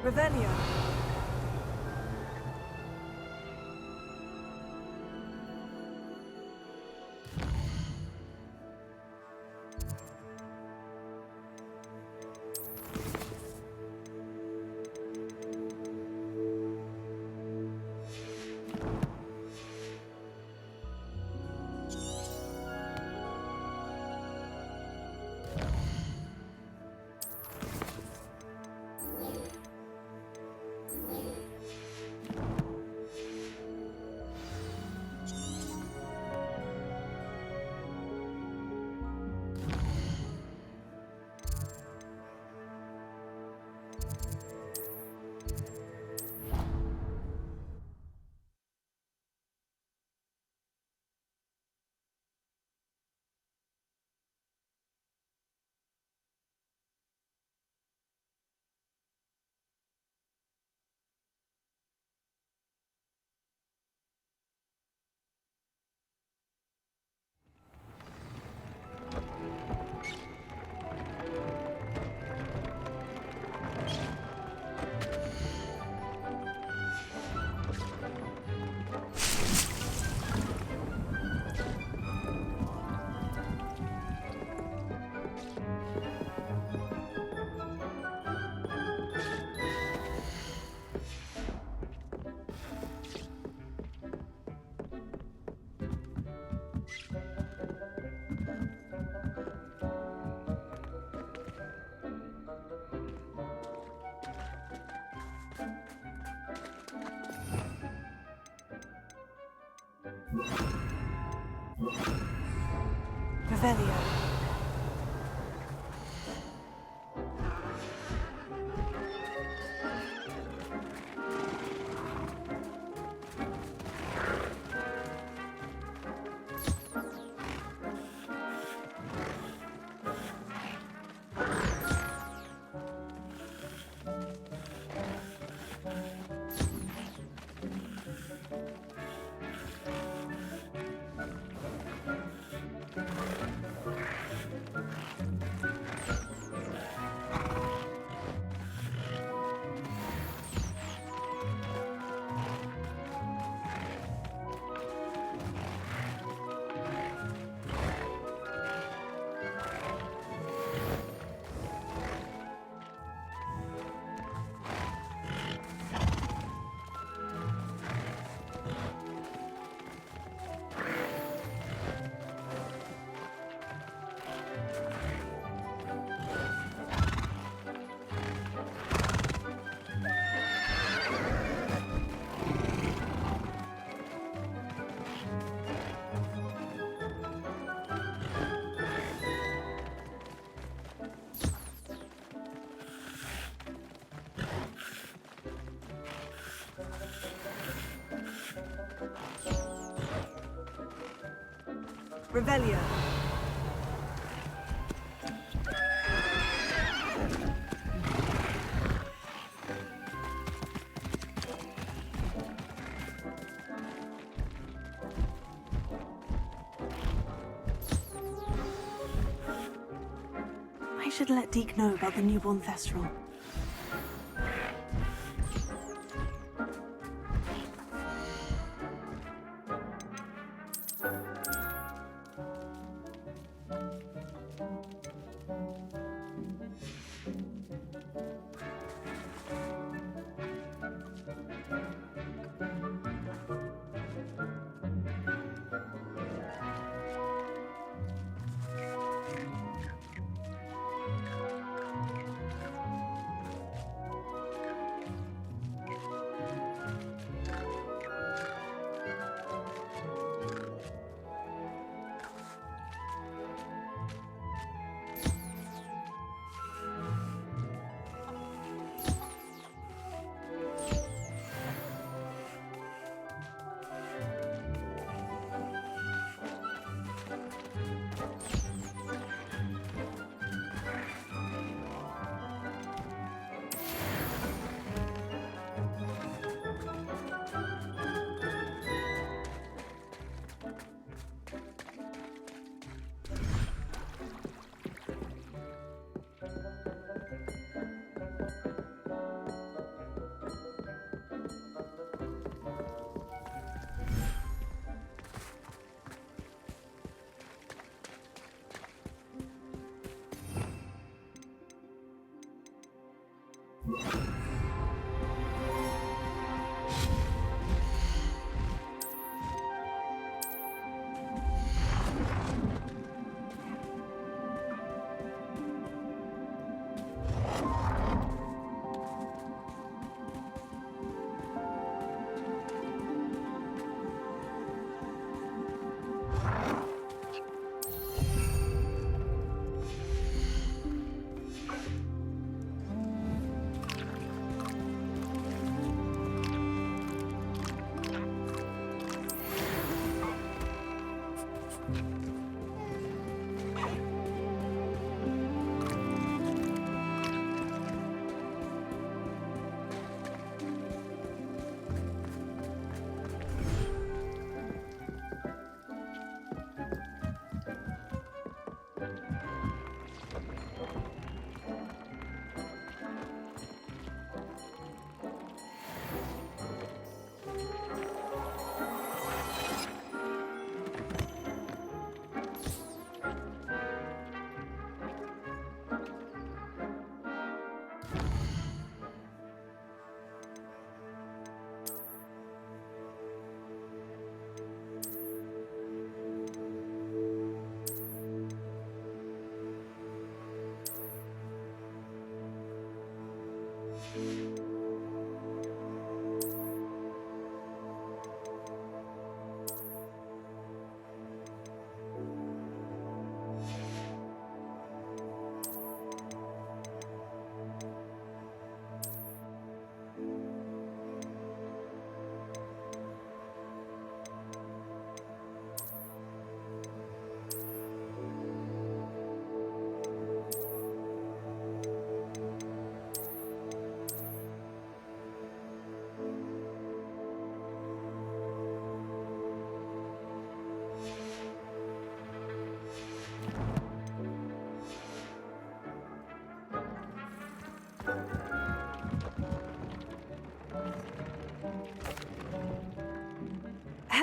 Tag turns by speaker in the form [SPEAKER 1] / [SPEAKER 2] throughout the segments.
[SPEAKER 1] Revelio. Revelio. Revelio. I should let Deke know about the newborn Thestral.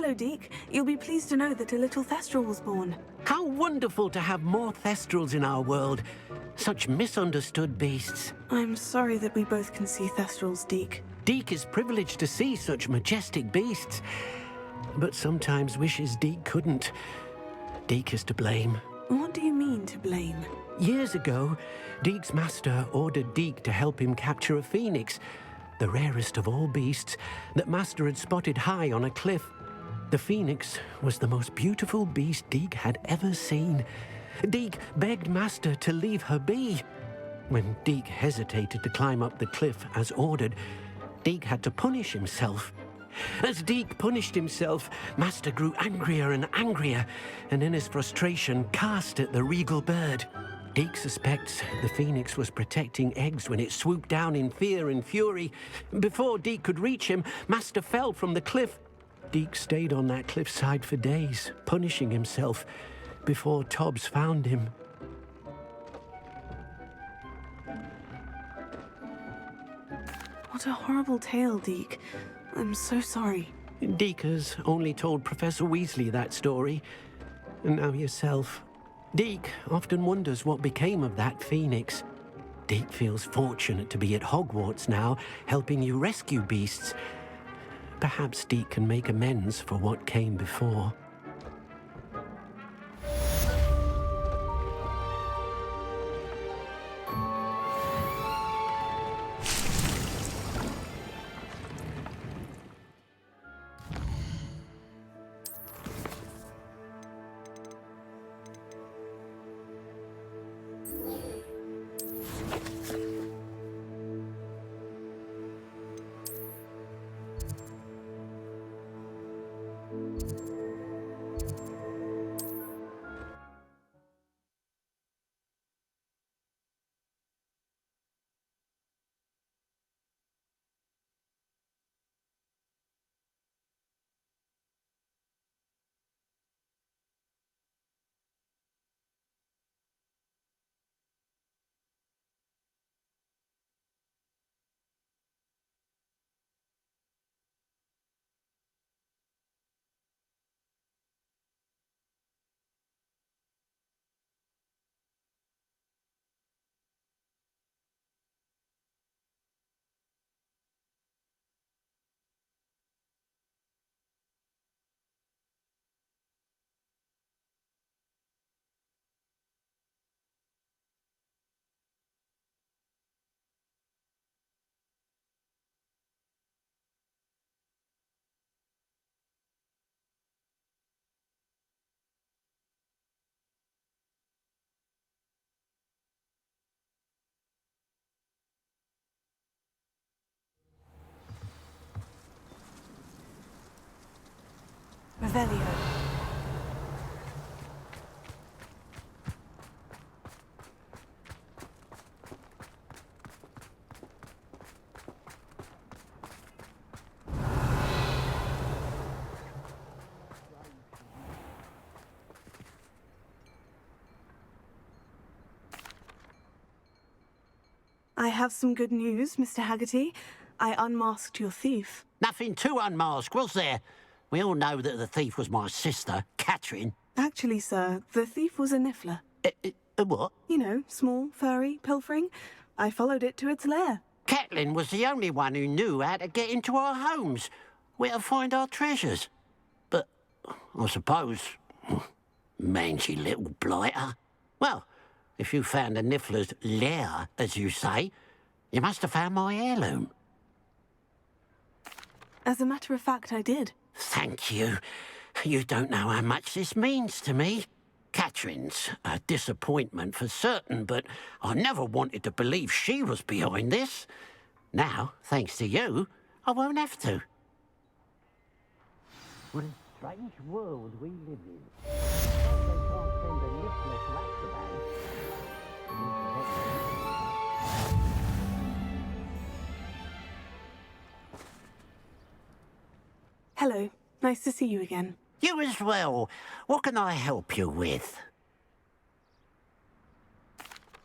[SPEAKER 1] Hello, Deke. You'll be pleased to know that a little Thestral was born.
[SPEAKER 2] How wonderful to have more Thestrals in our world. Such misunderstood beasts.
[SPEAKER 1] I'm sorry that we both can see Thestrals, Deke.
[SPEAKER 2] Deke is privileged to see such majestic beasts, but sometimes wishes Deke couldn't. Deke is to blame.
[SPEAKER 1] What do you mean, to blame?
[SPEAKER 2] Years ago, Deke's master ordered Deke to help him capture a phoenix, the rarest of all beasts, that master had spotted high on a cliff. The phoenix was the most beautiful beast Deke had ever seen. Deke begged master to leave her be. When Deke hesitated to climb up the cliff as ordered, Deke had to punish himself. As Deke punished himself, master grew angrier and angrier, and in his frustration cast at the regal bird. Deke suspects the phoenix was protecting eggs when it swooped down in fear and fury. Before Deke could reach him, master fell from the cliff. Deke stayed on that cliffside for days, punishing himself, before Tobbs found him.
[SPEAKER 1] What a horrible tale, Deke. I'm so sorry.
[SPEAKER 2] Deke has only told Professor Weasley that story, and now yourself. Deke often wonders what became of that phoenix. Deke feels fortunate to be at Hogwarts now, helping you rescue beasts. Perhaps Deke can make amends for what came before.
[SPEAKER 1] Revelio. I have some good news, Mr. Haggerty. I unmasked your thief.
[SPEAKER 3] Nothing to unmask, was there? We all know that the thief was my sister, Catherine.
[SPEAKER 1] Actually, sir, the thief was a niffler.
[SPEAKER 3] What?
[SPEAKER 1] You know, small, furry, pilfering. I followed it to its lair.
[SPEAKER 3] Catelyn was the only one who knew how to get into our homes, where to find our treasures. But I suppose, mangy little blighter. Well, if you found the niffler's lair, as you say, you must have found my heirloom.
[SPEAKER 1] As a matter of fact, I did.
[SPEAKER 3] Thank you. You don't know how much this means to me. Catherine's a disappointment for certain, but I never wanted to believe she was behind this. Now, thanks to you, I won't have to. What a strange world we live in. They can't send a niffler to Azkaban.
[SPEAKER 1] Hello. Nice to see you again.
[SPEAKER 3] You as well. What can I help you with?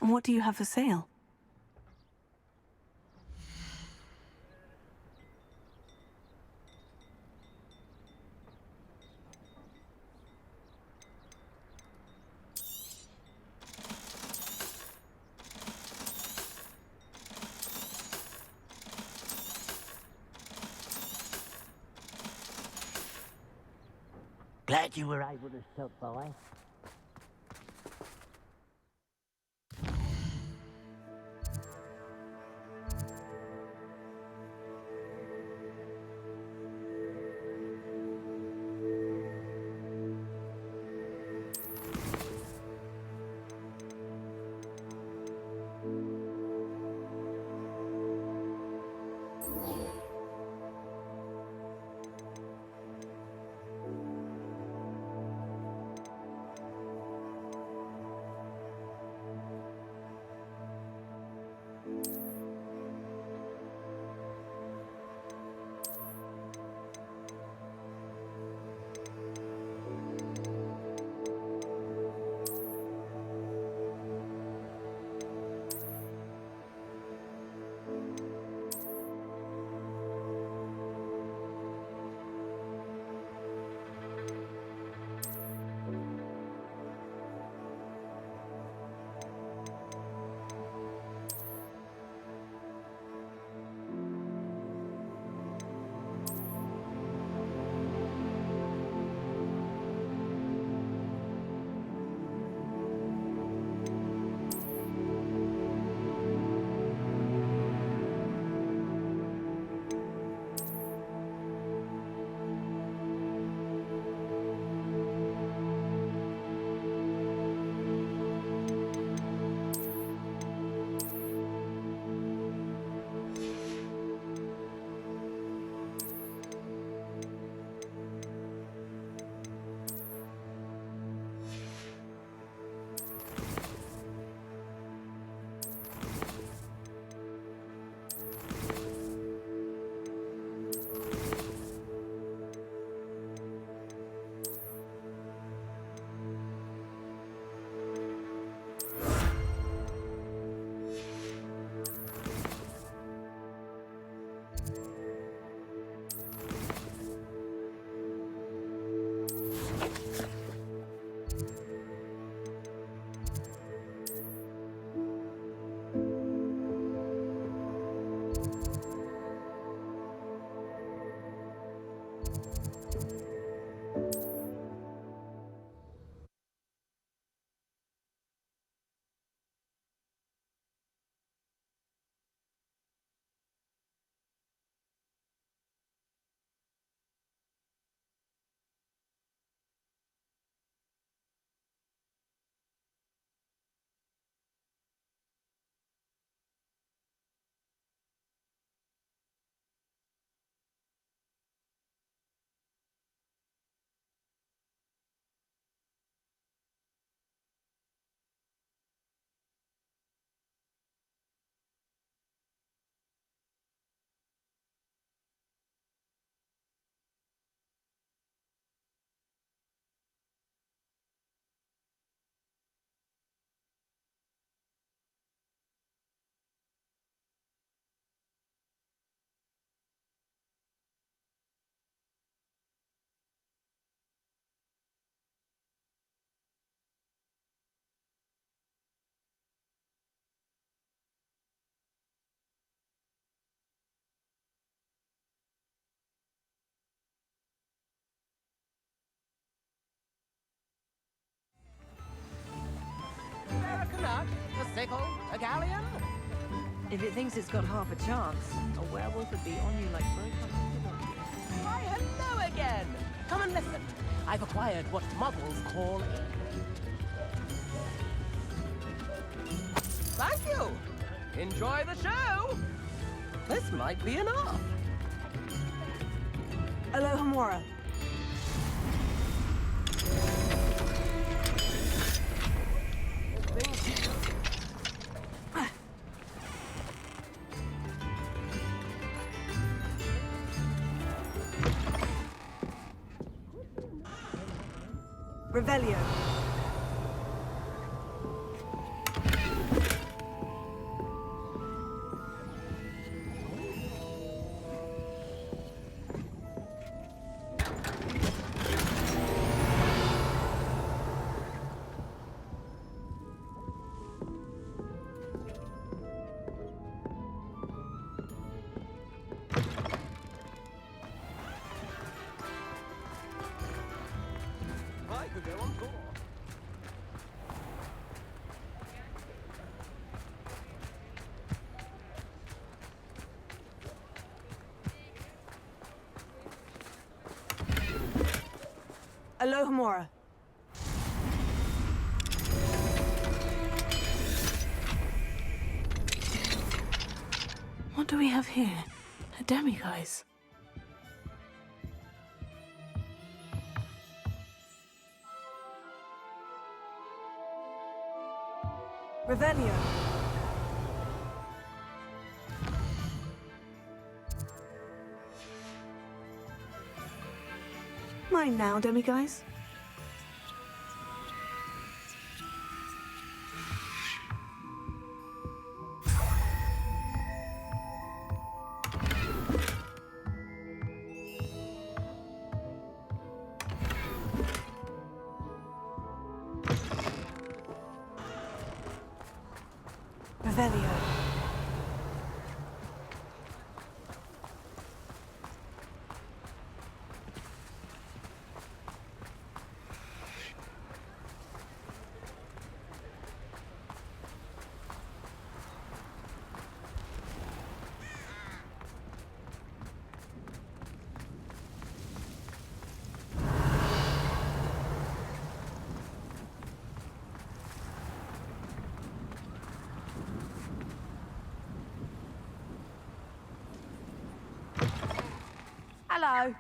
[SPEAKER 1] And what do you have for sale?
[SPEAKER 3] Glad you were able to stop by.
[SPEAKER 4] A sickle? A galleon?
[SPEAKER 5] If it thinks it's got half a chance, a werewolf would be on you like very comfortable.
[SPEAKER 4] Why, hello again! Come and listen. I've acquired what muggles call a... Thank you! Enjoy the show! This might be enough.
[SPEAKER 1] Alohomora. Revelio.
[SPEAKER 4] Go on, fore.
[SPEAKER 1] Alohomora. What do we have here? A demiguise. Revelio. Mine now, demiguise. Revelio.
[SPEAKER 6] Hello.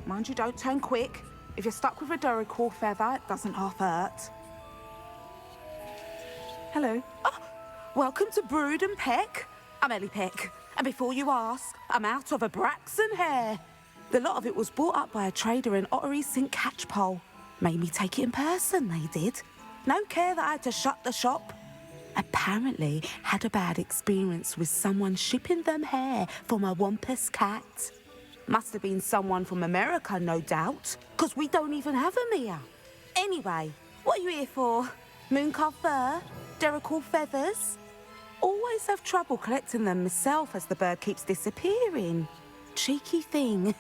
[SPEAKER 6] Mind you, don't turn quick. If you're stuck with a Duracell feather, it doesn't half hurt.
[SPEAKER 1] Hello.
[SPEAKER 6] Welcome to Brood and Peck. I'm Ellie Peck. And before you ask, I'm out of a Braxton hair. The lot of it was bought up by a trader in Ottery St. Catchpole. Made me take it in person, they did. No care that I had to shut the shop. Apparently had a bad experience with someone shipping them hair for my Wampus cat. Must have been someone from America, no doubt, because we don't even have them here. Anyway, what are you here for? Mooncalves fur? Duracell feathers? Always have trouble collecting them myself as the bird keeps disappearing. Cheeky thing.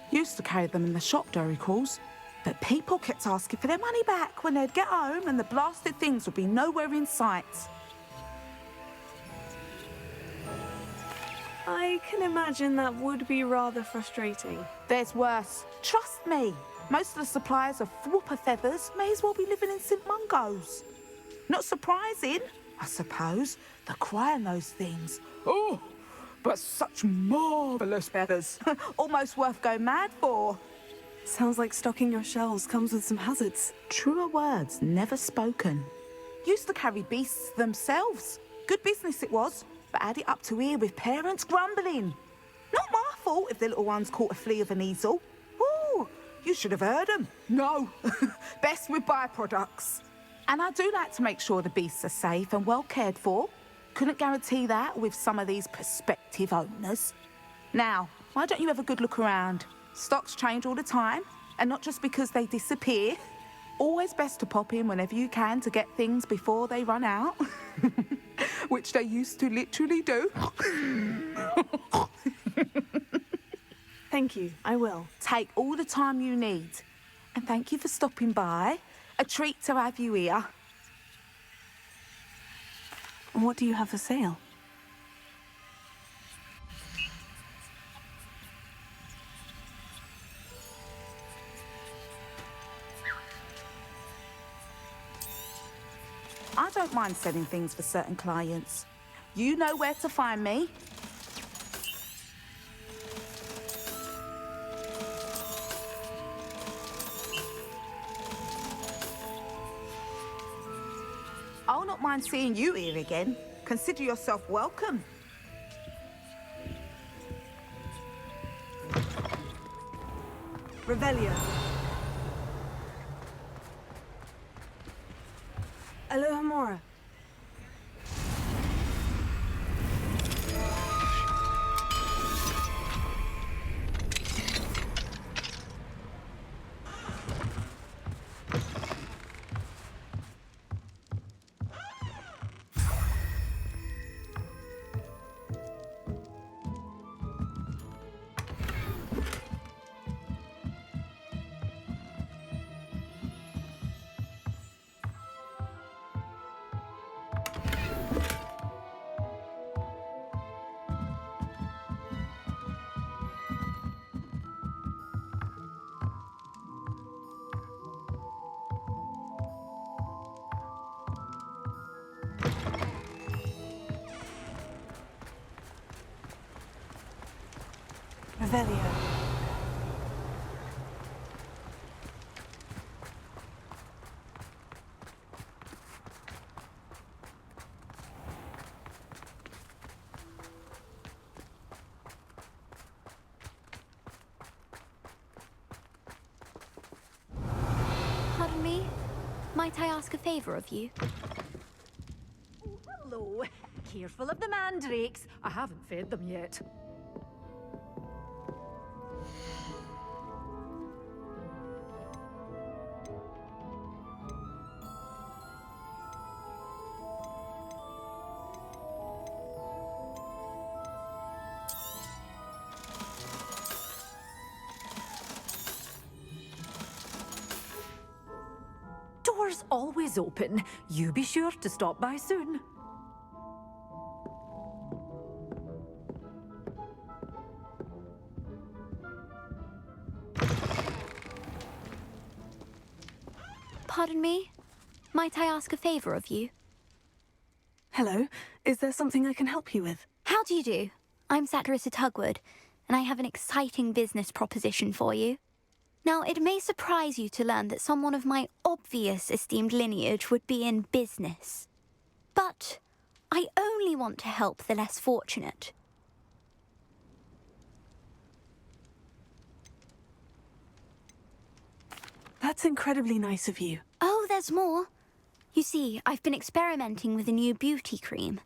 [SPEAKER 6] Used to carry them in the shop, Duracells, but people kept asking for their money back when they'd get home and the blasted things would be nowhere in sight.
[SPEAKER 1] I can imagine that would be rather frustrating.
[SPEAKER 6] There's worse. Trust me. Most of the suppliers of whooper feathers may as well be living in St. Mungo's. Not surprising, I suppose. The cry on those things. Oh, but such marvellous feathers. Almost worth going mad for.
[SPEAKER 1] Sounds like stocking your shelves comes with some hazards.
[SPEAKER 6] Truer words never spoken. Used to carry beasts themselves. Good business it was, but had it up to here with parents grumbling. Not my fault if the little ones caught a flea of an easel. Ooh, you should have heard them. No, best with byproducts. And I do like to make sure the beasts are safe and well cared for. Couldn't guarantee that with some of these prospective owners. Now, why don't you have a good look around? Stocks change all the time, and not just because they disappear. Always best to pop in whenever you can to get things before they run out. Which they used to literally do.
[SPEAKER 1] Thank you, I will.
[SPEAKER 6] Take all the time you need. And thank you for stopping by. A treat to have you here.
[SPEAKER 1] What do you have for sale?
[SPEAKER 6] I don't mind selling things for certain clients. You know where to find me. I'll not mind seeing you here again. Consider yourself welcome.
[SPEAKER 1] Revelio. Alohomora. Revelio.
[SPEAKER 7] Pardon me? Might I ask a favor of you?
[SPEAKER 5] Hello. Careful of the mandrakes. I haven't fed them yet. Doors always open. You be sure to stop by soon.
[SPEAKER 7] Pardon me? Might I ask a favor of you?
[SPEAKER 1] Hello, is there something I can help you with?
[SPEAKER 7] How do you do? I'm Satirissa Tugwood, and I have an exciting business proposition for you. Now, it may surprise you to learn that someone of my obvious esteemed lineage would be in business. But I only want to help the less fortunate.
[SPEAKER 1] That's incredibly nice of you.
[SPEAKER 7] Oh, there's more. You see, I've been experimenting with a new beauty cream.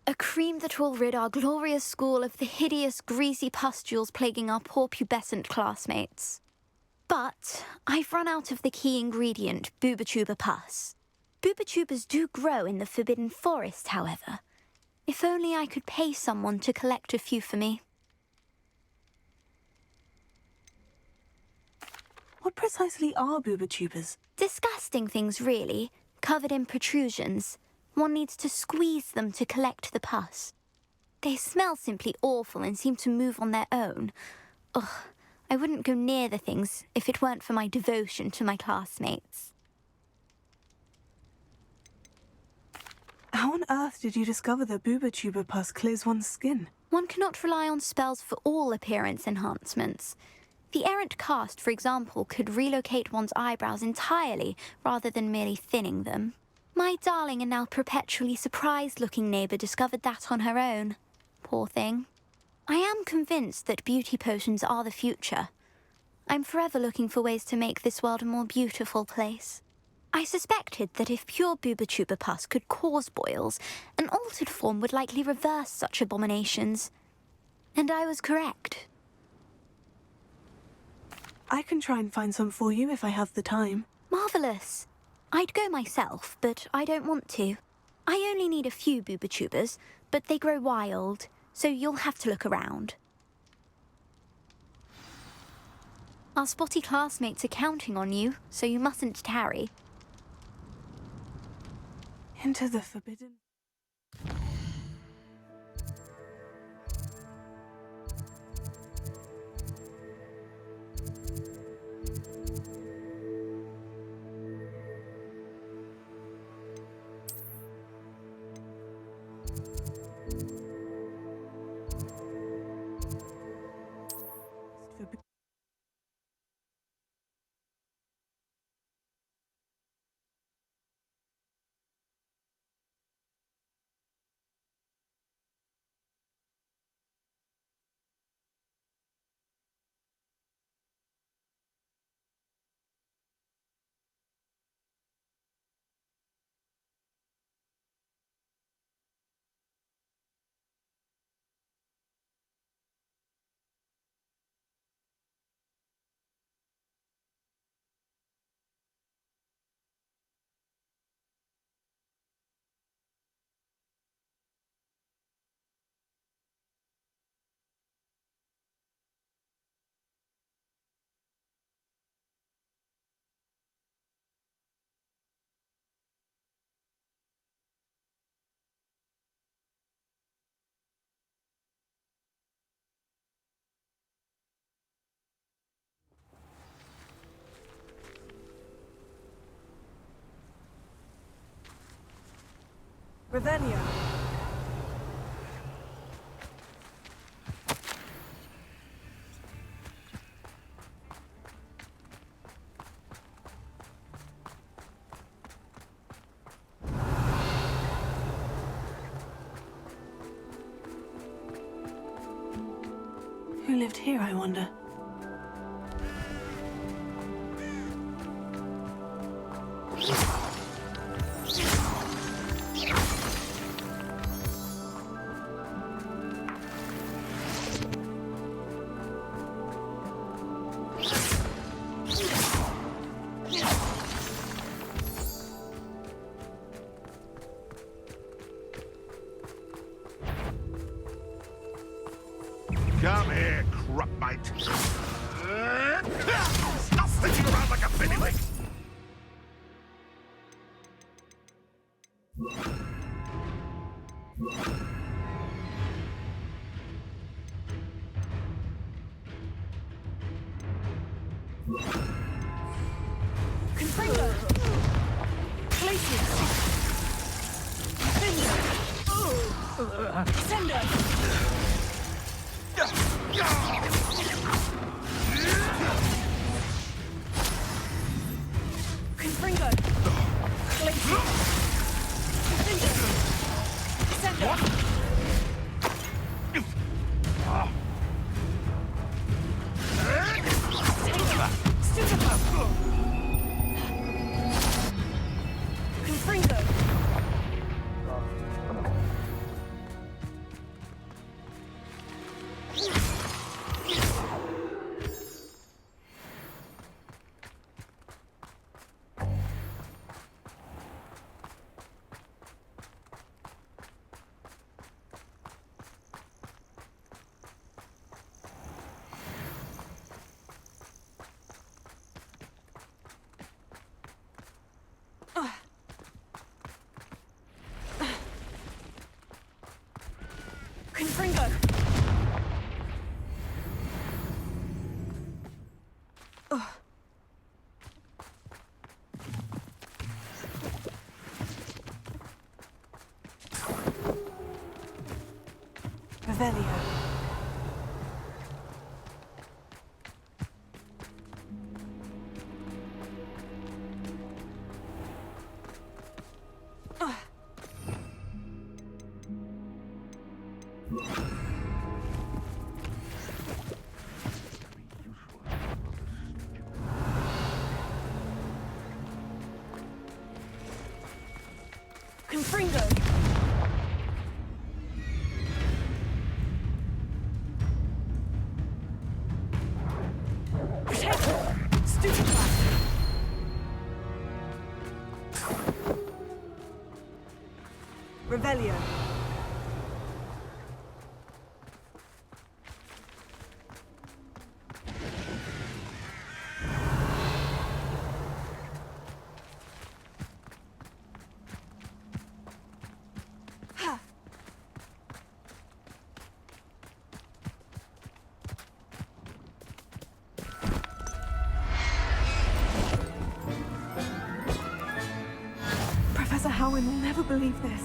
[SPEAKER 7] A cream that will rid our glorious school of the hideous, greasy pustules plaguing our poor pubescent classmates. But I've run out of the key ingredient, boobotuber pus. Boobotubers do grow in the Forbidden Forest, however. If only I could pay someone to collect a few for me.
[SPEAKER 1] What precisely are boobotubers?
[SPEAKER 7] Disgusting things, really, covered in protrusions. One needs to squeeze them to collect the pus. They smell simply awful and seem to move on their own. Ugh, I wouldn't go near the things if it weren't for my devotion to my classmates.
[SPEAKER 1] How on earth did you discover that boobotuber pus clears one's skin?
[SPEAKER 7] One cannot rely on spells for all appearance enhancements. The errant cast, for example, could relocate one's eyebrows entirely rather than merely thinning them. My darling and now perpetually surprised-looking neighbour discovered that on her own. Poor thing. I am convinced that beauty potions are the future. I'm forever looking for ways to make this world a more beautiful place. I suspected that if pure boobotuber pus could cause boils, an altered form would likely reverse such abominations. And I was correct.
[SPEAKER 1] I can try and find some for you if I have the time.
[SPEAKER 7] Marvellous. I'd go myself, but I don't want to. I only need a few boobotubers, but they grow wild, so you'll have to look around. Our spotty classmates are counting on you, so you mustn't tarry.
[SPEAKER 1] Into the forbidden... Revelio. who lived here, I wonder?
[SPEAKER 8] Come here, crap mate. Stop fishing around like a pinnywig.
[SPEAKER 6] Confringo! Glacius! Defender! Sender! Confringo! Glacius! Defender! Sender! Taker! Stupifer! Confringo! Confringo!
[SPEAKER 1] Revelio.
[SPEAKER 6] Confringo! Protect! Stupefy!
[SPEAKER 1] Revelio. Professor Howin will never believe this.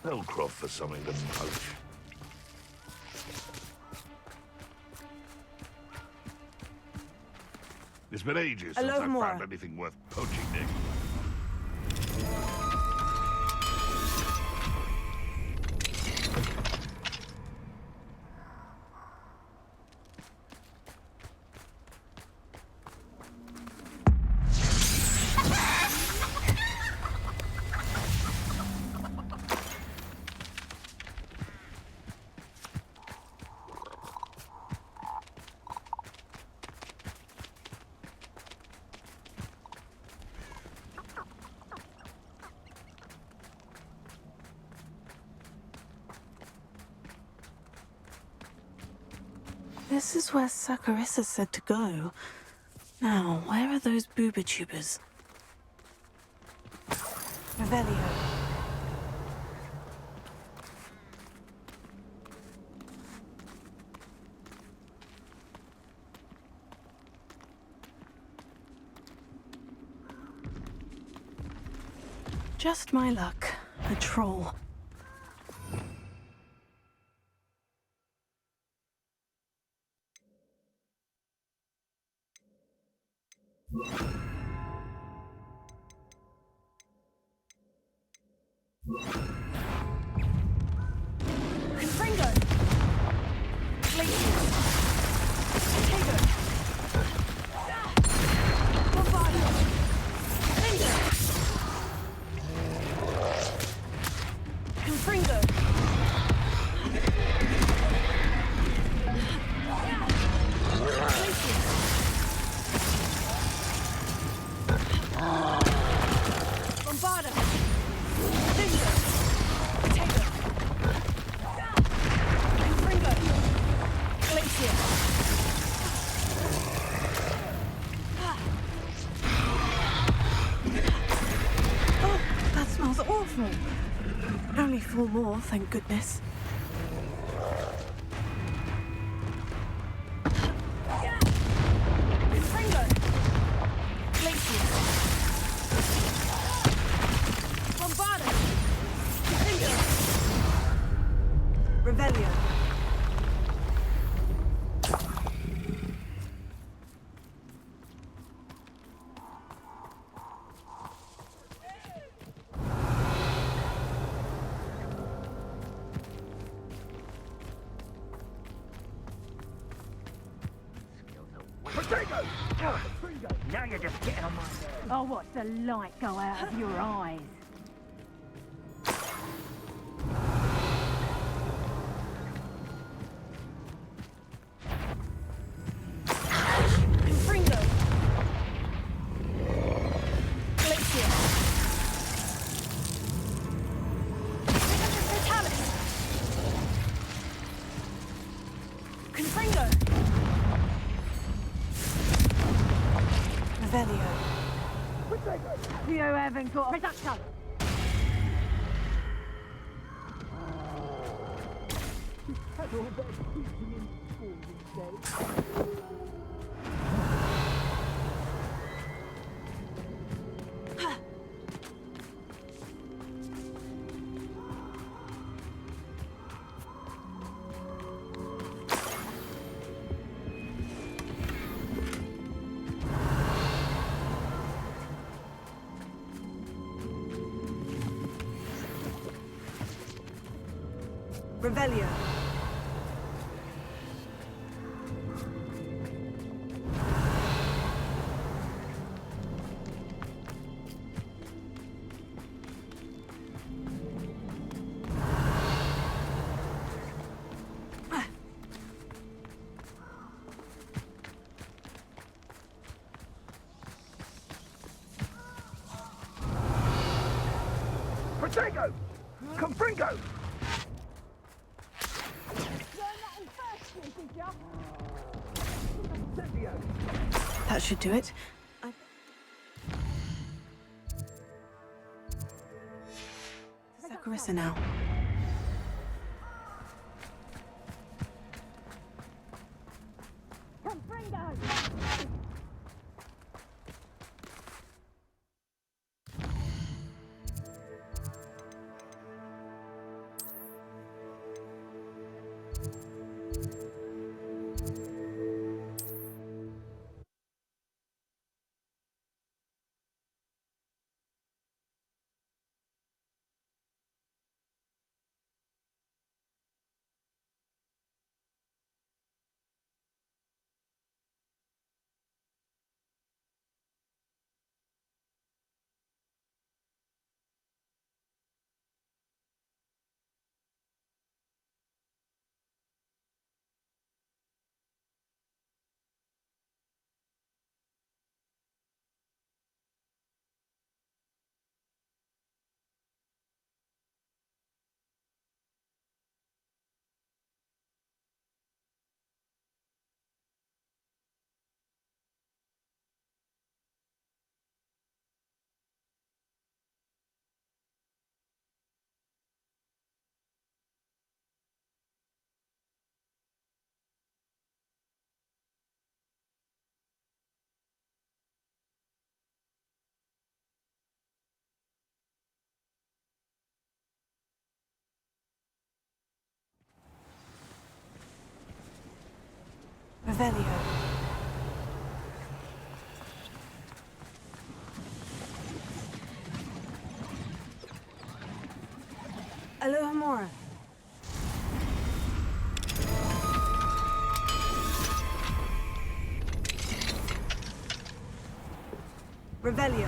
[SPEAKER 8] Hellcroft for something to poach. It's been ages since I've found anything worth poaching, Nick.
[SPEAKER 1] This is where Saccharissa said to go. Now, where are those booba tubers? Revelio. Just my luck. A troll.
[SPEAKER 5] Confringo! Glacier! Tago! Bombardo! Linger! Confringo! Glacier! Bombardo! Linger! Tago! Confringo! Glacier!
[SPEAKER 1] Oh, that smells awful. Only 4 more, thank goodness.
[SPEAKER 5] Confringo! Glacier! Bombardo! Confringo! Revelio!
[SPEAKER 9] Potato! Now you're just getting on my nerves.
[SPEAKER 5] I'll watch the light go out of your eyes. Confringo! Glacier! Fatalis! Confringo!
[SPEAKER 1] Revelio.
[SPEAKER 5] You haven't got a reduction!
[SPEAKER 6] Revelio.
[SPEAKER 9] Potato! Confringo!
[SPEAKER 1] That should do it. Carissa now. Revelio. Alohomora. Revelio.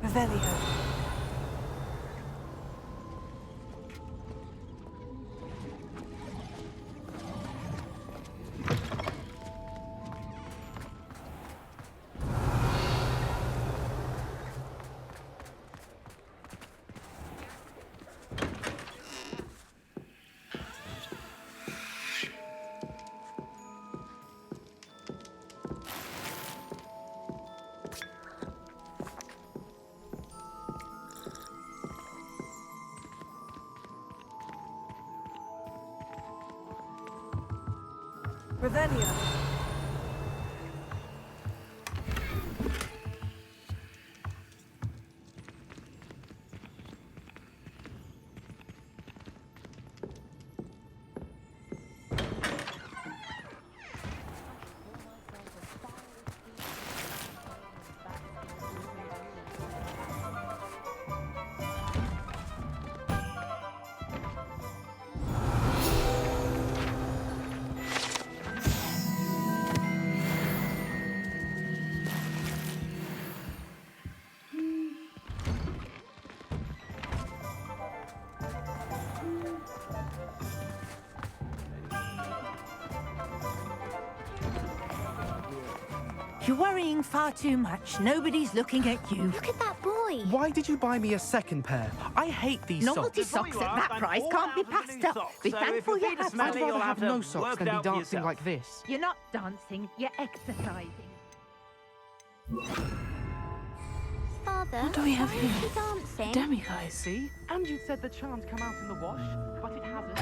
[SPEAKER 1] Revelio. Revelio.
[SPEAKER 10] You're worrying far too much. Nobody's looking at you.
[SPEAKER 7] Look at that boy.
[SPEAKER 11] Why did you buy me a second pair? I hate these
[SPEAKER 10] Novelty
[SPEAKER 11] socks.
[SPEAKER 10] socks at that price can't be passed up. Be thankful you have
[SPEAKER 11] I'd
[SPEAKER 10] some.
[SPEAKER 11] rather have no socks than be dancing like this.
[SPEAKER 5] You're not dancing, you're exercising.
[SPEAKER 7] Father,
[SPEAKER 1] What do we have
[SPEAKER 7] why
[SPEAKER 1] here?
[SPEAKER 7] is he dancing?
[SPEAKER 1] Demiguise.
[SPEAKER 11] See? And you said the charms come out in the wash, but it hasn't.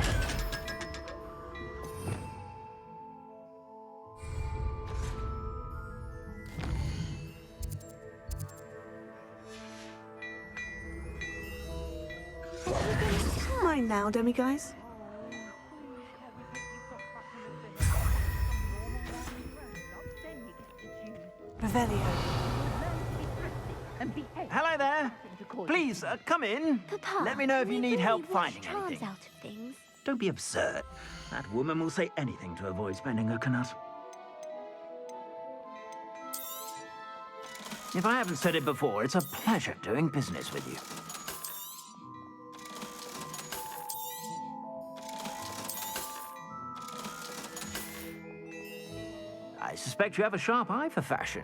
[SPEAKER 1] Mine now, Demiguise. Revelio.
[SPEAKER 9] Hello there. Please, come in.
[SPEAKER 7] Papa,
[SPEAKER 9] Let me know if you
[SPEAKER 7] we
[SPEAKER 9] need
[SPEAKER 7] really
[SPEAKER 9] help
[SPEAKER 7] wash
[SPEAKER 9] finding
[SPEAKER 7] charms
[SPEAKER 9] anything.
[SPEAKER 7] out of things.
[SPEAKER 9] Don't be absurd. That woman will say anything to avoid spending her knut. If I haven't said it before, it's a pleasure doing business with you. I suspect you have a sharp eye for fashion.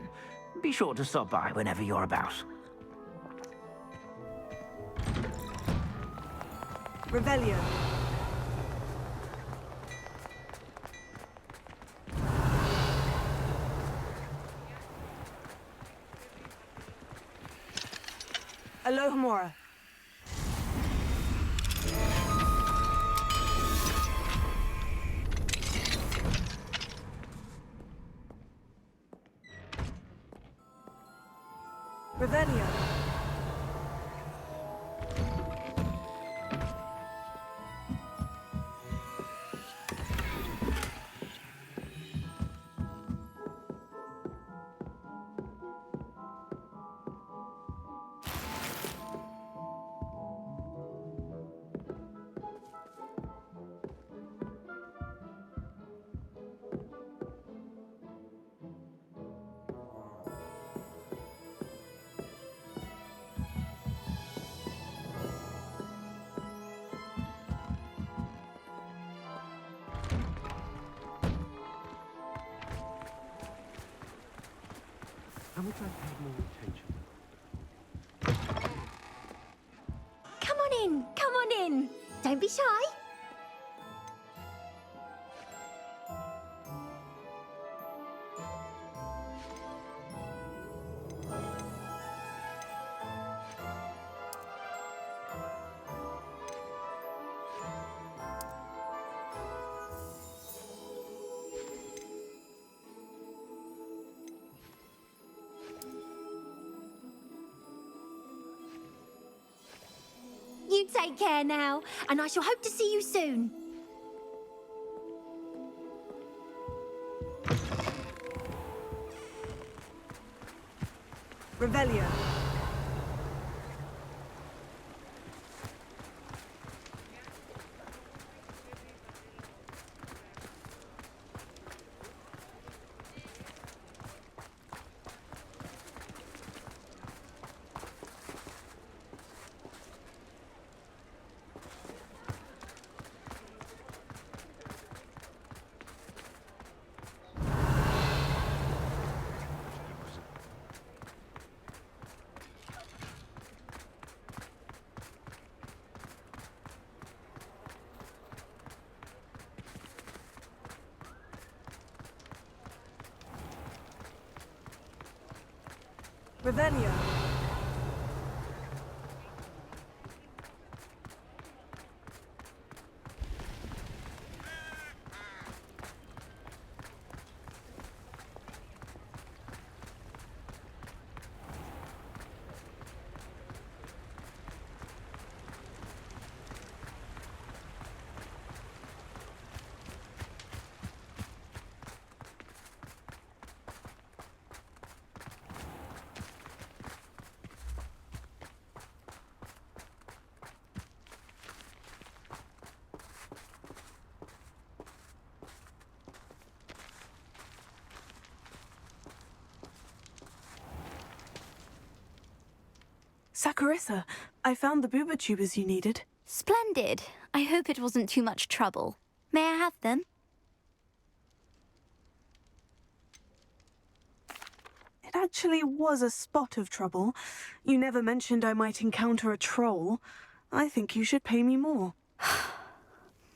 [SPEAKER 9] Be sure to stop by whenever you're about.
[SPEAKER 1] Revelio. Alohomora. Revelio.
[SPEAKER 2] I wish I'd paid more attention.
[SPEAKER 12] Come on in, come on in. Don't be shy. You take care now, and I shall hope to see you soon.
[SPEAKER 5] Revelio. Revelio.
[SPEAKER 1] Saccharissa, I found the booba tubers you needed.
[SPEAKER 7] Splendid. I hope it wasn't too much trouble. May I have them?
[SPEAKER 1] It actually was a spot of trouble. You never mentioned I might encounter a troll. I think you should pay me more.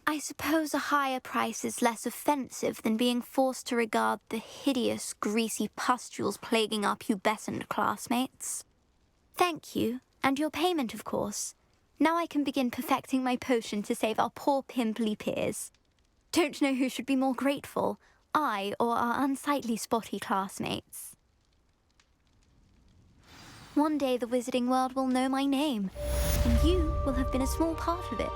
[SPEAKER 7] I suppose a higher price is less offensive than being forced to regard the hideous, greasy pustules plaguing our pubescent classmates. Thank you, and your payment, of course. Now I can begin perfecting my potion to save our poor pimply peers. Don't know who should be more grateful, I or our unsightly spotty classmates. One day the wizarding world will know my name, and you will have been a small part of it.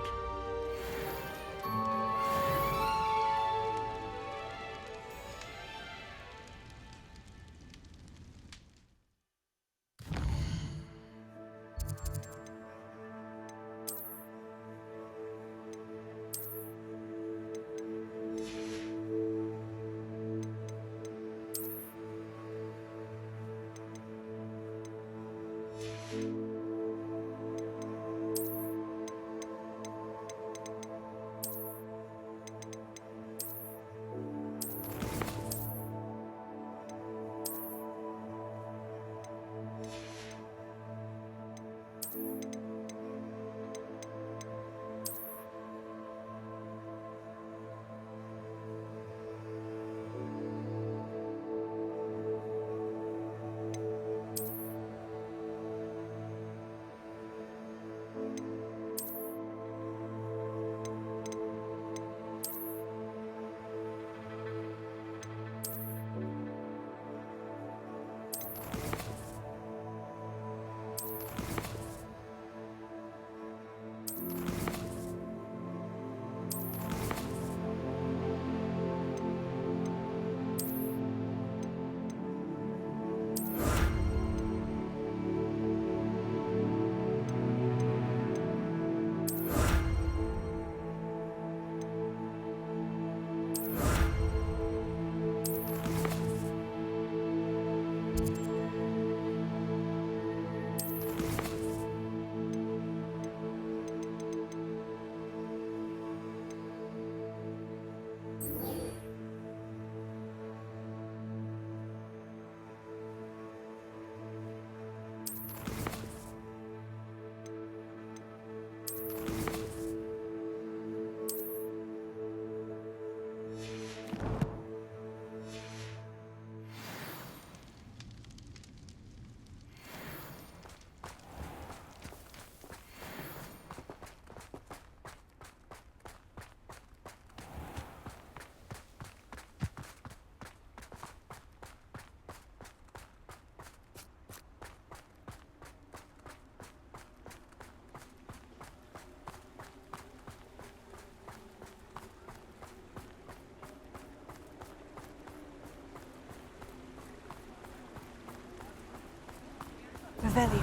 [SPEAKER 1] Revelio.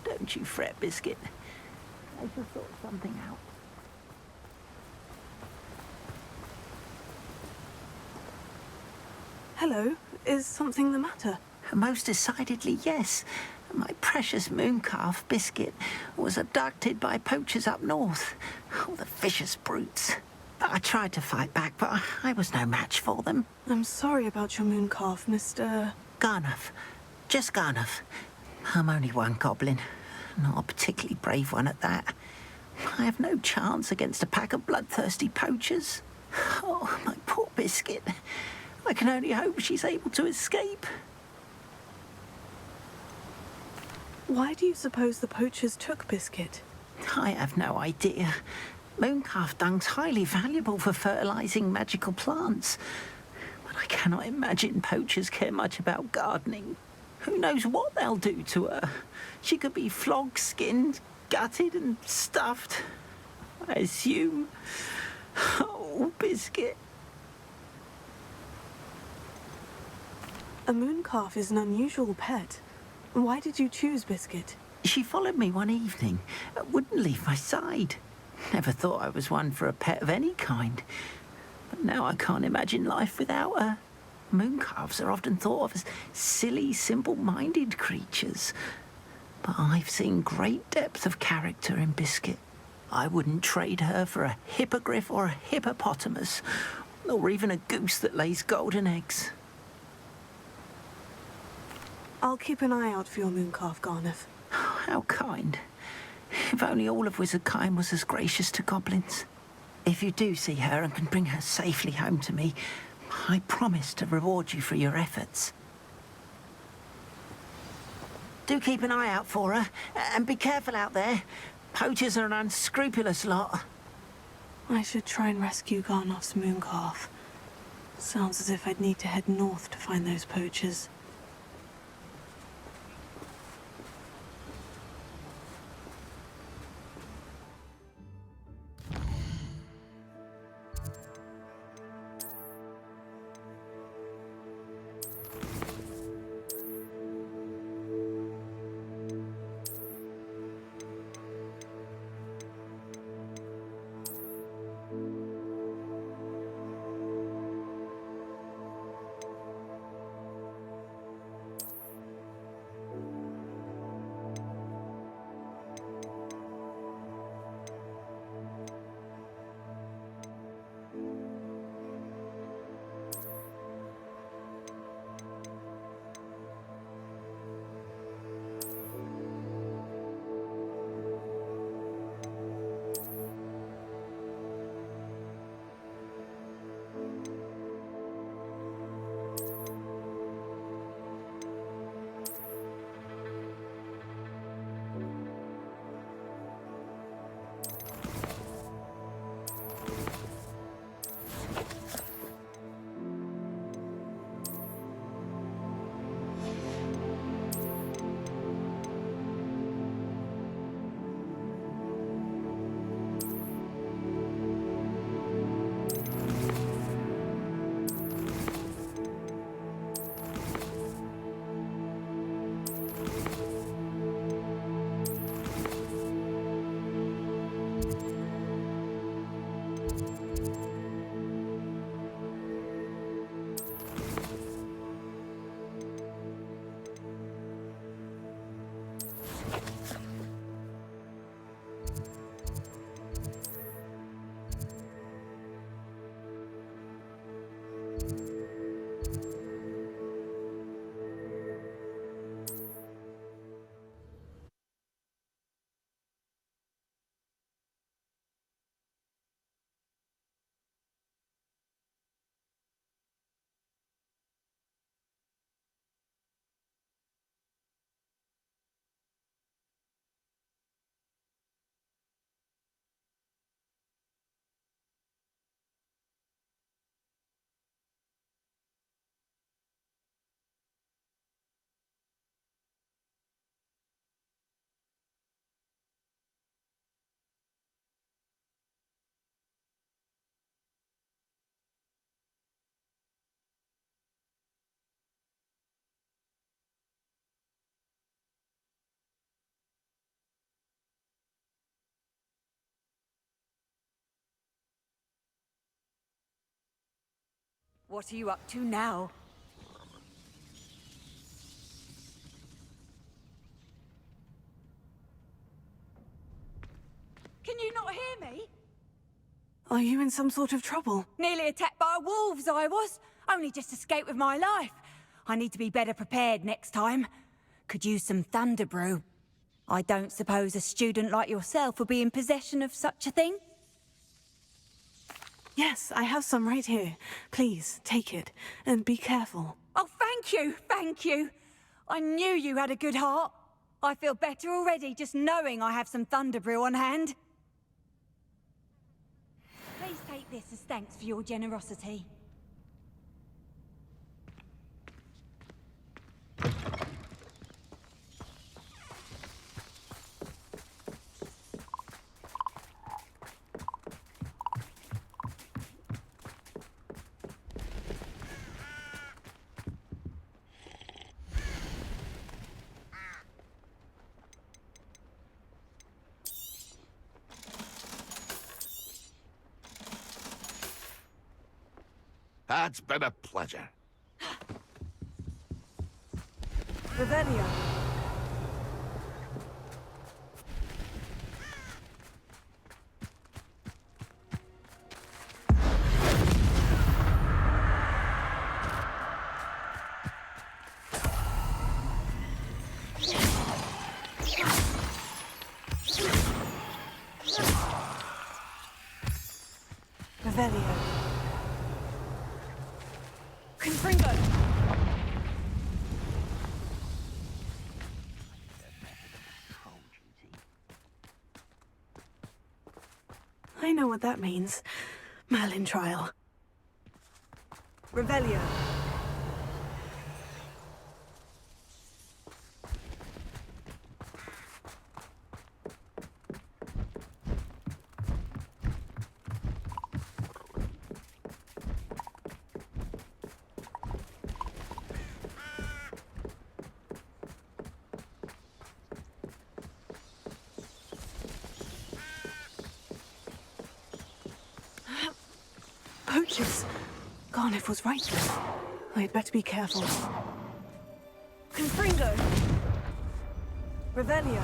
[SPEAKER 13] Don't you fret, Biscuit. I shall sort something out.
[SPEAKER 1] Hello, is something the matter?
[SPEAKER 13] Most decidedly, yes. My precious mooncalf, Biscuit, was abducted by poachers up north. Oh, the vicious brutes. I tried to fight back, but I was no match for them.
[SPEAKER 1] I'm sorry about your mooncalf, Mr.
[SPEAKER 13] Garnuff. Just Garnuff. I'm only one goblin. Not a particularly brave one at that. I have no chance against a pack of bloodthirsty poachers. Oh, my poor Biscuit. I can only hope she's able to escape.
[SPEAKER 1] Why do you suppose the poachers took Biscuit?
[SPEAKER 13] I have no idea. Mooncalf dung's highly valuable for fertilizing magical plants. But I cannot imagine poachers care much about gardening. Who knows what they'll do to her? She could be flogged, skinned, gutted and stuffed. I assume. Oh, Biscuit.
[SPEAKER 1] A mooncalf is an unusual pet. Why did you choose Biscuit?
[SPEAKER 13] She followed me one evening. Wouldn't leave my side. Never thought I was one for a pet of any kind. But now I can't imagine life without her. Mooncalves are often thought of as silly, simple-minded creatures. But I've seen great depth of character in Biscuit. I wouldn't trade her for a hippogriff or a hippopotamus, or even a goose that lays golden eggs.
[SPEAKER 1] I'll keep an eye out for your mooncalf, Garnuff.
[SPEAKER 13] How kind. If only all of Wizardkind was as gracious to goblins. If you do see her and can bring her safely home to me, I promise to reward you for your efforts. Do keep an eye out for her, and be careful out there. Poachers are an unscrupulous lot.
[SPEAKER 1] I should try and rescue Garnoff's mooncalf. Sounds as if I'd need to head north to find those poachers.
[SPEAKER 10] What are you up to now? Can you not hear me?
[SPEAKER 1] Are you in some sort of trouble?
[SPEAKER 10] Nearly attacked by wolves, I was. Only just escaped with my life. I need to be better prepared next time. Could use some thunder brew. I don't suppose a student like yourself will be in possession of such a thing?
[SPEAKER 1] Yes, I have some right here. Please, take it, and be careful.
[SPEAKER 10] Oh, thank you. I knew you had a good heart. I feel better already just knowing I have some thunder brew on hand. Please take this as thanks for your generosity.
[SPEAKER 8] It's been a pleasure.
[SPEAKER 1] Revelio. Revelio.
[SPEAKER 10] Confringo!
[SPEAKER 1] I know what that means. Merlin trial. Revelio. Poachers. Garniff was right then. I'd better be careful. Confringo. Revelio.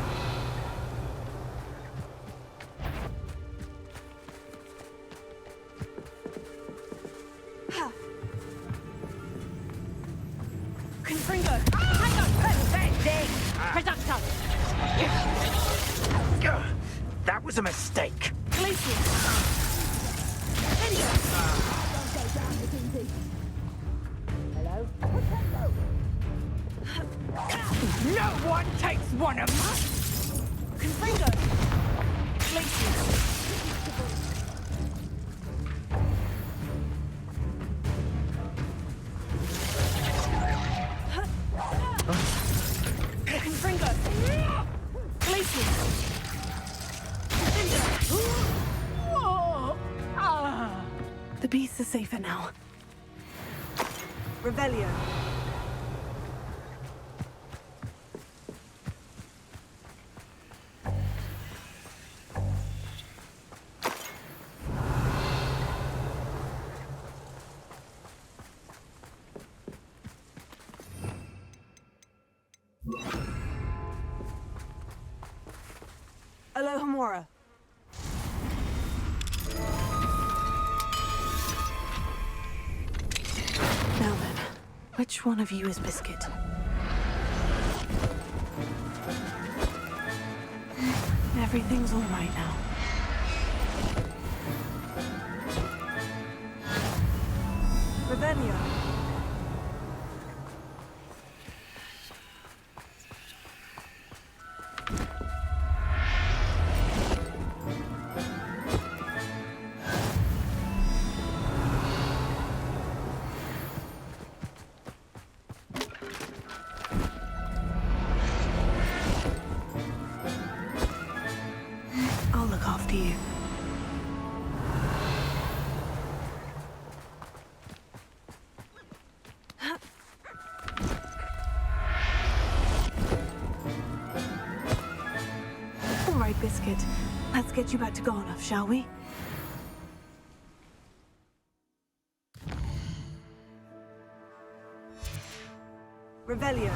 [SPEAKER 1] Ha. Confringo.
[SPEAKER 10] Hang on! Perfect! Producto!
[SPEAKER 9] That was a mistake.
[SPEAKER 1] Glacius.
[SPEAKER 9] No one takes one of us!
[SPEAKER 1] Confringo. Glacius. Confringo. Glacius. The beasts are safer now. Revelio. Alohomora. Now then, which one of you is Biscuit? Everything's all right now. Revelio. I'll look after you. All right, Biscuit. Let's get you back to Garnoff, shall we? Revelio.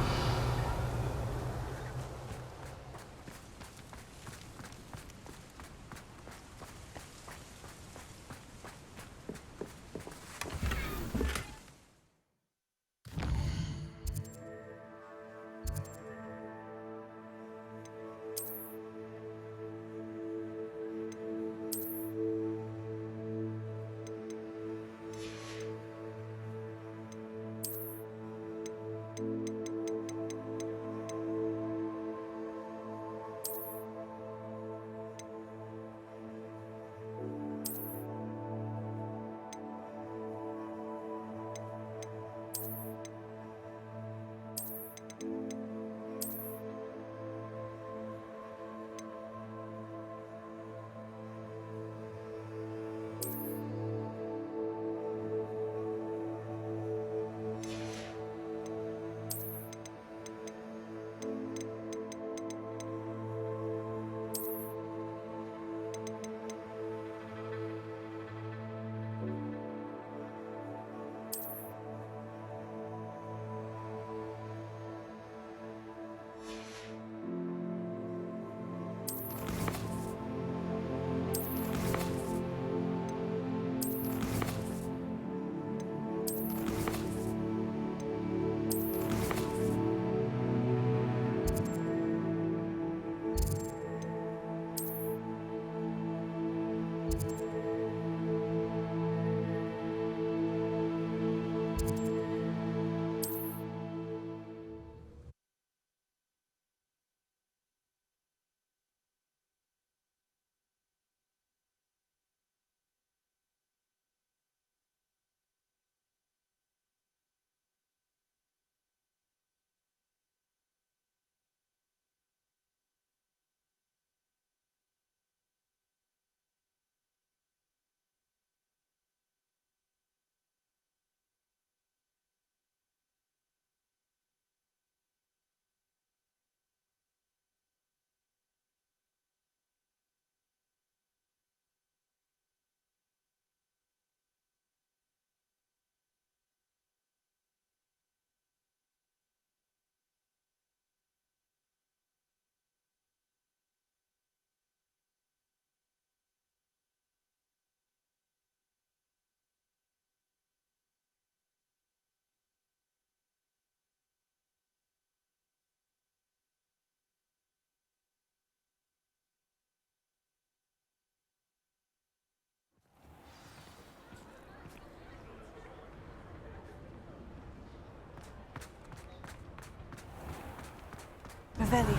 [SPEAKER 1] Revelio.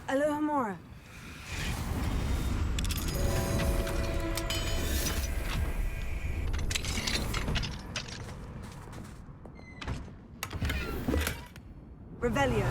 [SPEAKER 1] Alohomora. Revelio.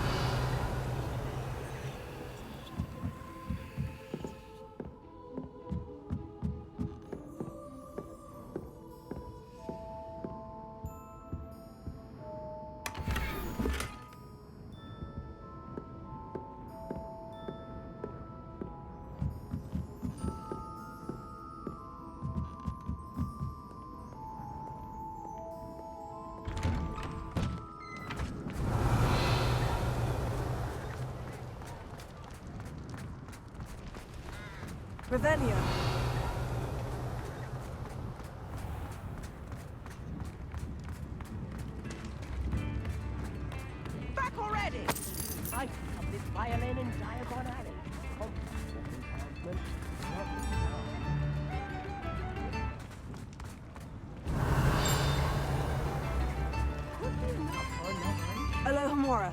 [SPEAKER 1] Revelio.
[SPEAKER 4] Back already! I picked up this violin in Diagon Alley. Enchantment.
[SPEAKER 1] Alohomora.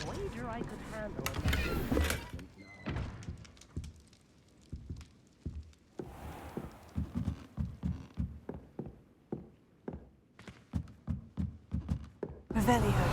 [SPEAKER 4] Wager I could handle another now.
[SPEAKER 1] Revelio.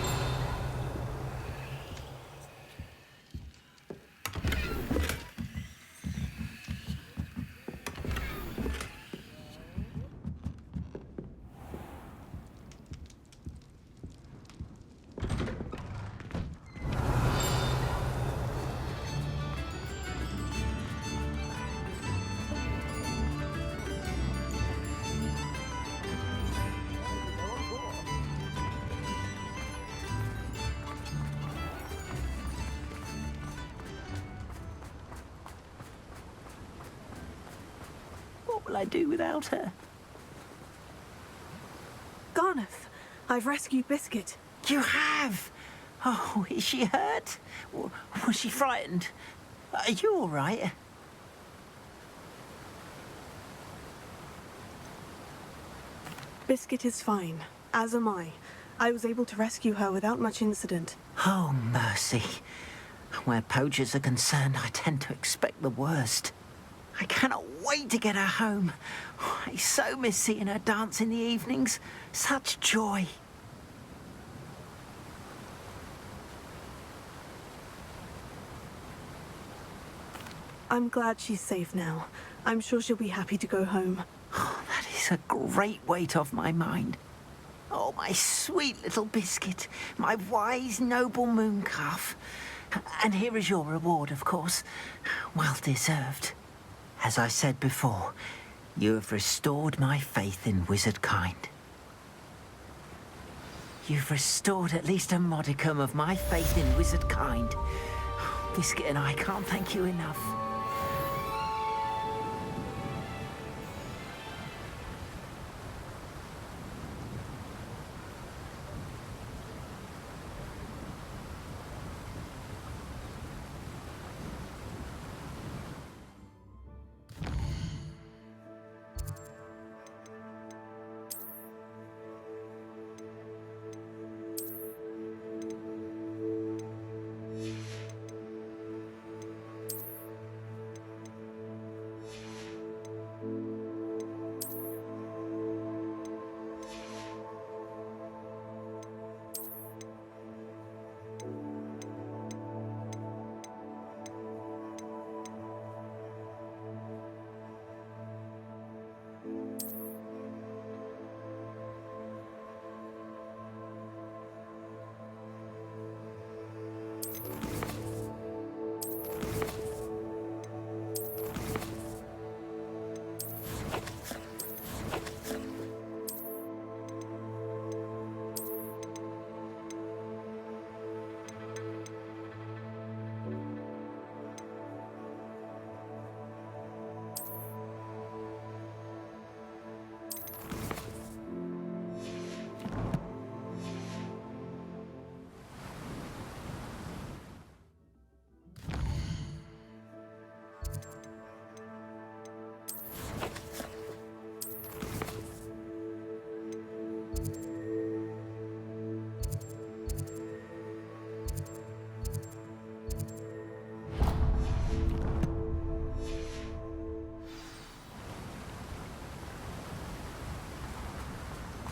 [SPEAKER 13] will I do without her?
[SPEAKER 1] Garneth, I've rescued Biscuit.
[SPEAKER 13] You have? Oh, is she hurt? Was she frightened? Are you all right?
[SPEAKER 1] Biscuit is fine, as am I. I was able to rescue her without much incident.
[SPEAKER 13] Oh, mercy. Where poachers are concerned, I tend to expect the worst. I cannot wait to get her home. I so miss seeing her dance in the evenings. Such joy.
[SPEAKER 1] I'm glad she's safe now. I'm sure she'll be happy to go home.
[SPEAKER 13] Oh, that is a great weight off my mind. Oh, my sweet little Biscuit, my wise, noble mooncalf. And here is your reward, of course. Well deserved. As I said before, you have restored my faith in wizard kind. You've restored at least a modicum of my faith in wizard kind. Biscuit and I can't thank you enough.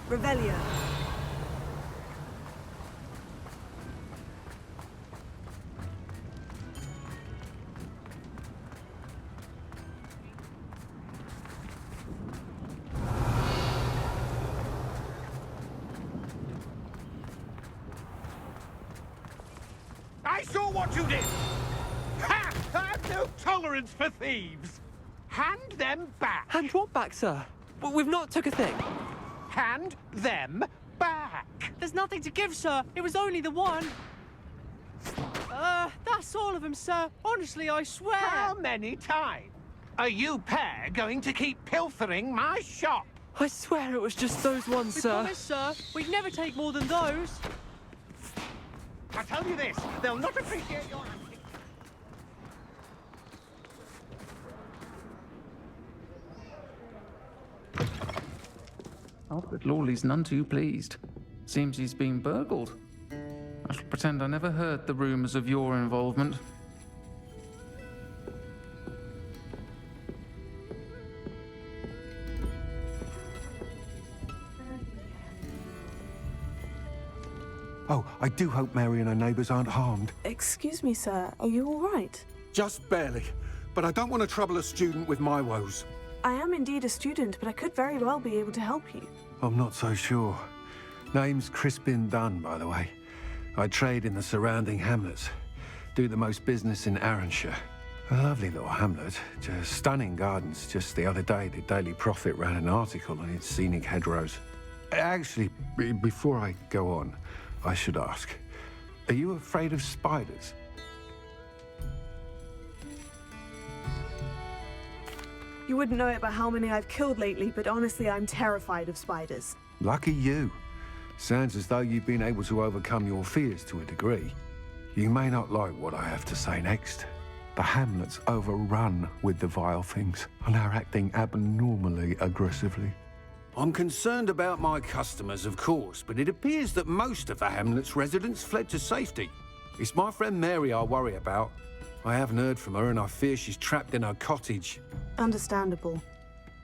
[SPEAKER 1] Revelio.
[SPEAKER 8] I saw what you did! Ha! I have no tolerance for thieves! Hand them back!
[SPEAKER 11] Hand what back, sir? We've not took a thing.
[SPEAKER 8] Hand them back!
[SPEAKER 14] There's nothing to give, sir. It was only the one. That's all of them, sir. Honestly, I swear.
[SPEAKER 8] How many times? Are you pair going to keep pilfering my shop?
[SPEAKER 11] I swear it was just those ones,
[SPEAKER 14] We
[SPEAKER 11] sir.
[SPEAKER 14] promise, sir. We'd never take more than those.
[SPEAKER 8] I tell you this, they'll not appreciate your antics.
[SPEAKER 15] Alfred Lawley's none too pleased. Seems he's been burgled. I shall pretend I never heard the rumours of your involvement.
[SPEAKER 16] Oh, I do hope Mary and her neighbours aren't harmed.
[SPEAKER 1] Excuse me, sir. Are you all right?
[SPEAKER 16] Just barely. But I don't want to trouble a student with my woes.
[SPEAKER 1] I am indeed a student, but I could very well be able to help you.
[SPEAKER 16] I'm not so sure. Name's Crispin Dunn, by the way. I trade in the surrounding hamlets. Do the most business in Arranshire. A lovely little hamlet. Just stunning gardens. Just the other day, the Daily Prophet ran an article on its scenic hedgerows. Actually, before I go on, I should ask, are you afraid of spiders?
[SPEAKER 1] You wouldn't know it by how many I've killed lately, but honestly, I'm terrified of spiders.
[SPEAKER 16] Lucky you. Sounds as though you've been able to overcome your fears to a degree. You may not like what I have to say next. The hamlet's overrun with the vile things, and are acting abnormally aggressively. I'm concerned about my customers, of course, but it appears that most of the hamlet's residents fled to safety. It's my friend Mary I worry about. I haven't heard from her, and I fear she's trapped in her cottage.
[SPEAKER 1] Understandable.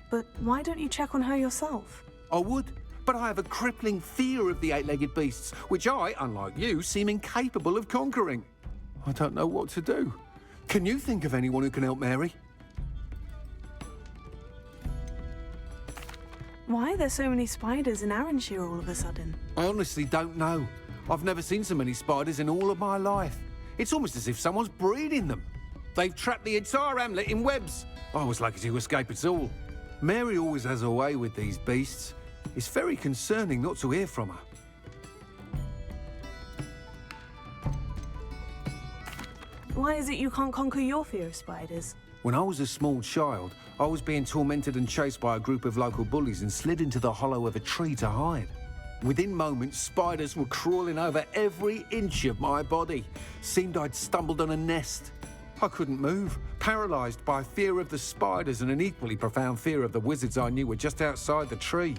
[SPEAKER 1] But why don't you check on her yourself?
[SPEAKER 16] I would, but I have a crippling fear of the eight-legged beasts, which I, unlike you, seem incapable of conquering. I don't know what to do. Can you think of anyone who can help Mary?
[SPEAKER 1] Why are there so many spiders in Arranshire all of a sudden?
[SPEAKER 16] I honestly don't know. I've never seen so many spiders in all of my life. It's almost as if someone's breeding them. They've trapped the entire hamlet in webs. I was lucky to escape it all. Mary always has a way with these beasts. It's very concerning not to hear from her.
[SPEAKER 1] Why is it you can't conquer your fear of spiders?
[SPEAKER 16] When I was a small child, I was being tormented and chased by a group of local bullies and slid into the hollow of a tree to hide. Within moments, spiders were crawling over every inch of my body. Seemed I'd stumbled on a nest. I couldn't move, paralysed by fear of the spiders and an equally profound fear of the wizards I knew were just outside the tree.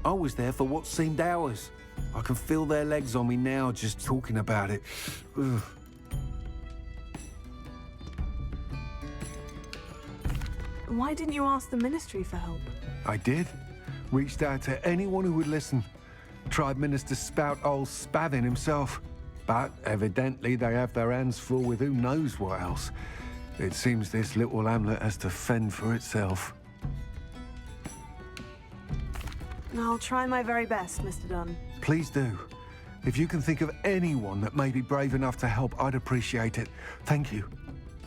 [SPEAKER 16] I was there for what seemed hours. I can feel their legs on me now just talking about it. Ugh.
[SPEAKER 1] Why didn't you ask the Ministry for help?
[SPEAKER 16] I did. Reached out to anyone who would listen. Tried Minister Spout old Spavin himself. But evidently they have their hands full with who knows what else. It seems this little hamlet has to fend for itself.
[SPEAKER 1] I'll try my very best, Mr. Dunn.
[SPEAKER 16] Please do. If you can think of anyone that may be brave enough to help, I'd appreciate it. Thank you.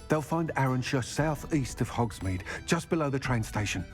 [SPEAKER 16] They'll find Arranshire southeast of Hogsmeade, just below the train station.